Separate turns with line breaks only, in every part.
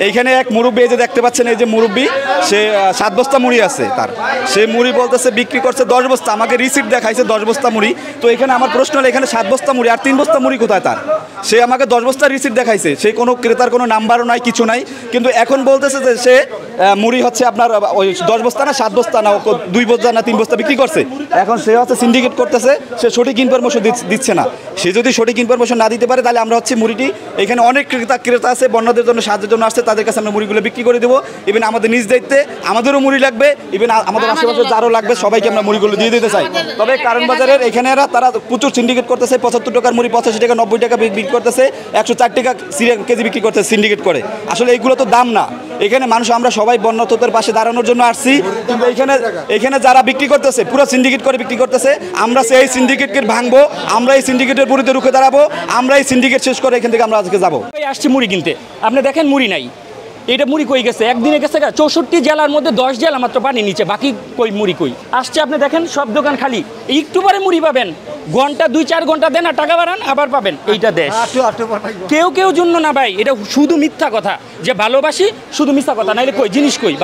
এইখানে এক মুরব্বী, এই যে দেখতে পাচ্ছেন, এই যে মুরব্বী, সে 7 বস্তা মুড়ি আছে তার, সে মুড়ি বলতেছে বিক্রি করছে 10 বস্তা, আমাকে রিসিপ্ট দেখাইছে 10 বস্তা মুড়ি। তো এখানে আমার প্রশ্ন হলো, এখানে 7 বস্তা মুড়ি আর 3 বস্তা মুড়ি কোথায় তার? সে আমাকে 10 বস্তার রিসিপ্ট দেখাইছে, সে কোনো ক্রেতার কোনো নাম্বারও নাই, কিছু নাই, কিন্তু এখন বলতেছে যে সে মুড়ি হচ্ছে আপনার ওই 10 বস্তা না 7 বস্তা না 2 বস্তা না 3 বস্তা বিক্রি করছে। এখন সে হচ্ছে সিন্ডিকেট করতেছে, সে সঠিক ইনফরমেশন দিচ্ছে না। সে যদি সঠিক ইনফরমেশন না দিতে পারে, তাহলে আমরা হচ্ছে মুড়িটি, এখানে অনেক ক্রেতা আছে বন্যাদের জন্য সাহায্যের জন্য আসছে, তাদের কাছে আমরা মুড়িগুলো বিক্রি করে দেবো। ইভেন আমাদের নিজ দায়িত্বে আমাদেরও মুড়ি লাগবে, ইভেন আমাদের আশেপাশে যারও লাগবে সবাইকে আমরা মুড়িগুলো দিয়ে দিতে চাই। তবে কারণ বাজারের এখানে তারা প্রচুর সিন্ডিকেট করতেছে, 75 টাকার মুড়ি 85 টাকা 90 টাকা বিক্রি করতেছে, 104 টাকা কেজি বিক্রি করতেছে সিন্ডিকেট করে। আসলে এইগুলো তো দাম না। এখানে মানুষ, আমরা সবাই বন্যার্তদের পাশে দাঁড়ানোর জন্য আসছি, কিন্তু এখানে যারা বিক্রি করতেছে পুরো সিন্ডিকেট করে বিক্রি করতেছে। আমরা সেই সিন্ডিকেটকে ভাঙবো, আমরা এই সিন্ডিকেটের বিরুদ্ধে রুখে দাঁড়াবো, আমরা এই সিন্ডিকেট শেষ করে এখান থেকে আমরা আজকে যাবো।
আসছি মুড়ি কিনতে, আপনি দেখেন মুড়ি নাই। এটা মুড়ি কই গেছে? একদিনে গেছে 64 জেলার মধ্যে 10 জেলা মাত্র পানি নিচে, বাকি কই মুড়ি কই আসছে? আপনি দেখেন সব দোকান খালি। একটু পরে মুড়ি পাবেন, ঘন্টা 2-4 ঘন্টা দেন আর টাকা বাড়ান, আবার পাবেন। এইটা দেশ। কেউ জন্য না ভাই, এটা শুধু মিথ্যা কথা, যে ভালোবাসি শুধু মিথ্যা কথা। নাইলে কই জিনিস কই?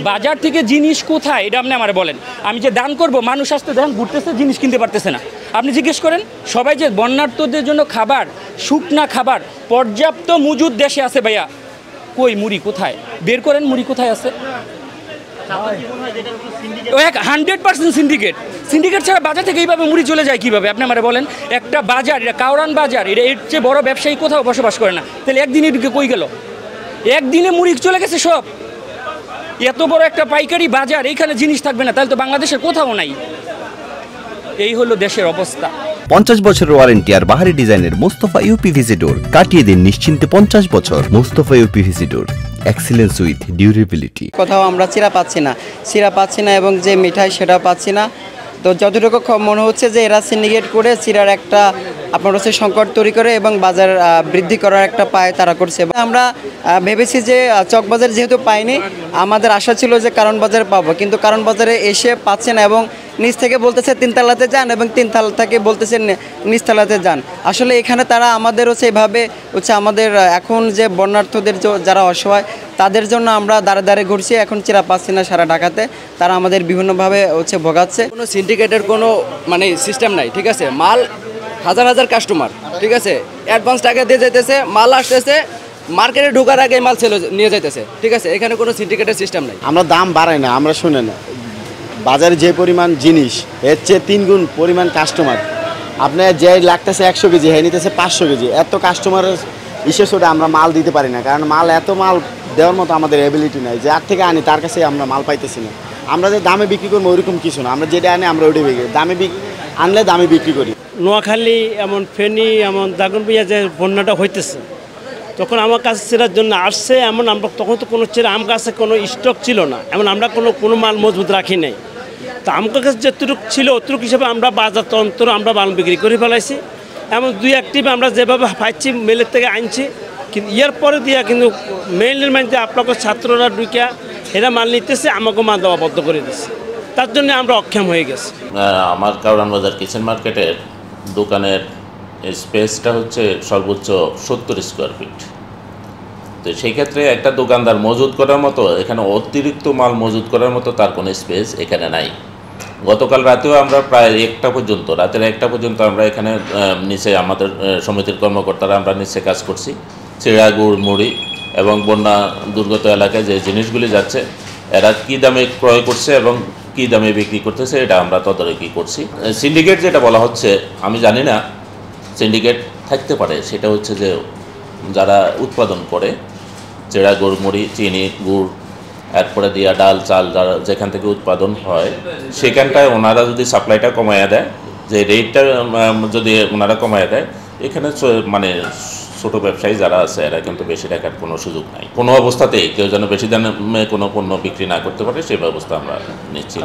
বাজার থেকে জিনিস কোথায়? এটা আপনি আমার বলেন। আমি যে দান করব, মানুষ আসতে দেখেন ঘুরতেছে, জিনিস কিনতে পারতেছে না। আপনি জিজ্ঞেস করেন সবাই যে বন্যার্তদের জন্য খাবার, শুকনা খাবার পর্যাপ্ত মজুদ দেশে আছে ভাইয়া, কই মুড়ি কোথায়? বের করেন মুড়ি কোথায় আছে। 100% সিন্ডিকেট ছাড়া বাজার থেকে এইভাবে মুড়ি চলে যায় কীভাবে? আপনি আমার বলেন। একটা বাজার, এটা কাউরান বাজার, এটা এর চেয়ে বড় ব্যবসায়ী কোথাও বসবাস করে না। তাহলে একদিনে ঢুকে কই গেল? একদিনে মুড়ি চলে গেছে সব। এত বড় একটা পাইকারি বাজার, এইখানে জিনিস থাকবে না, তাহলে তো বাংলাদেশের কোথাও নাই। এই হলো দেশের অবস্থা।
50 বছরের ওয়ারেন্টি আর বাহারি ডিজাইনের মুস্তাফা ইউপিভিসি ডোর, কাটিয়ে দিন নিশ্চিন্তে 50 বছর। Mustafa uPVC door, excellence with durability.
কোথাও আমরা চিরা পাচ্ছি না এবং যে মিঠাই সেটাও পাচ্ছি না। তো যতটুকু মনে হচ্ছে যে এরা সিন্ডিকেট করে চিরার একটা আপনার হচ্ছে সংকট তৈরি করে এবং বাজার বৃদ্ধি করার একটা পায় তারা করছে। আমরা ভেবেছি যে চকবাজার যেহেতু পাইনি, আমাদের আশা ছিল যে কারণ বাজারে পাবো, কিন্তু কারণ বাজারে এসে পাচ্ছে না এবং নিচ থেকে বলতেছে 3 তলাতে যান এবং 3 তলা থেকে বলতেছে নিচ তলাতে যান। আসলে এখানে তারা আমাদের হচ্ছে এভাবে হচ্ছে আমাদের এখন যে বন্যার্থদের যারা অসহায় তাদের জন্য আমরা দাঁড়ে ঘুরছি, এখন চিরা পাচ্ছি না সারা ঢাকাতে। তারা আমাদের বিভিন্নভাবে হচ্ছে ভোগাচ্ছে।
কোনো সিন্ডিকেটের কোনো মানে সিস্টেম নাই, ঠিক আছে? মাল হাজার কাস্টমার, ঠিক আছে, অ্যাডভান্স টাকা দিয়ে যাইতেছে, মাল আসতেছে, মার্কেটে ঢোকার আগে মাল নিয়ে যাইতেছে, ঠিক আছে? এখানে কোনো সিন্ডিকেটের সিস্টেম নাই।
আমরা দাম বাড়াই না, আমরা শুনেন বাজারে যে পরিমাণ জিনিস এর চেয়ে 3 গুণ পরিমাণ কাস্টমার। আপনার যে লাগতেছে 100 কেজি, হ্যাঁ নিতেছে 500 কেজি। এত কাস্টমারের বিশেষ করে আমরা মাল দিতে পারি না, কারণ এত মাল দেওয়ার মতো আমাদের অ্যাবিলিটি নাই। যার থেকে আনি তার কাছে আমরা মাল পাইতেছি না। আমরা যে দামে বিক্রি করবো ওইরকম কিছু না, আমরা যেটা আনি আমরা ওইটাই বিক্রি দামে আনলে দামে বিক্রি করি।
নোয়াখালী এমন ফেনী এমন দাগনভূঞা যে বন্যাটা হইতেছে, তখন আমার কাছে চেরার জন্য আসছে। এমন আমরা তখন তো কোনো চেরা আমার কাছে কোনো স্টক ছিল না, এমন আমরা কোনো মাল মজবুত রাখি নাই। তো আমার কাছে যতটুকু ছিল অতটুকু হিসাবে আমরা বাজার তন্ত্র আমরা মাল বিক্রি করে ফেলাইছি। এমন 2-1টি আমরা যেভাবে পাইছি মেলের থেকে আনছি, কিন্তু ইয়ার পরে দিয়া কিন্তু মেলের মধ্যে আপনাকে ছাত্ররা ঢুকিয়া এরা মাল নিতেছে, আমাকে মাল দেওয়া বদ্ধ করে দিচ্ছে। তার জন্য আমরা অক্ষম হয়ে গেছি।
আমার কাউরান বাজার কিচেন মার্কেটের দোকানের স্পেসটা হচ্ছে সর্বোচ্চ 70 স্কোয়ার ফিট। তো সেই ক্ষেত্রে একটা দোকানদার মজুত করার মতো, এখানে অতিরিক্ত মাল মজুত করার মতো তার কোনো স্পেস এখানে নাই। গতকাল রাতেও আমরা প্রায় রাতের 1টা পর্যন্ত আমরা এখানে নিচে আমাদের সমিতির কর্মকর্তারা আমরা নিচে কাজ করছি। চিড়া, গুড়, মুড়ি এবং বন্যা দুর্গত এলাকায় যে জিনিসগুলি যাচ্ছে এরা কী দামে ক্রয় করছে এবং কী দামে বিক্রি করতেছে এটা আমরা তদারকি করছি। সিন্ডিকেট যেটা বলা হচ্ছে, আমি জানি না সিন্ডিকেট থাকতে পারে। সেটা হচ্ছে যে যারা উৎপাদন করে চিড়া, গুড়, মুড়ি, চিনি, গুড়, এরপরে দিয়া ডাল, চাল যারা যেখান থেকে উৎপাদন হয় সেখানটায় ওনারা যদি সাপ্লাইটা কমাইয়া দেয়, যে রেটটা যদি ওনারা কমাইয়া দেয়, এখানে মানে ছোটো ব্যবসায়ী যারা আছে এরা কিন্তু বেশি টাকার কোনো সুযোগ নাই। কোনো অবস্থাতেই কেউ যেন বেশি দামে কোনো পণ্য বিক্রি না করতে পারে সেই ব্যবস্থা আমরা নিচ্ছি।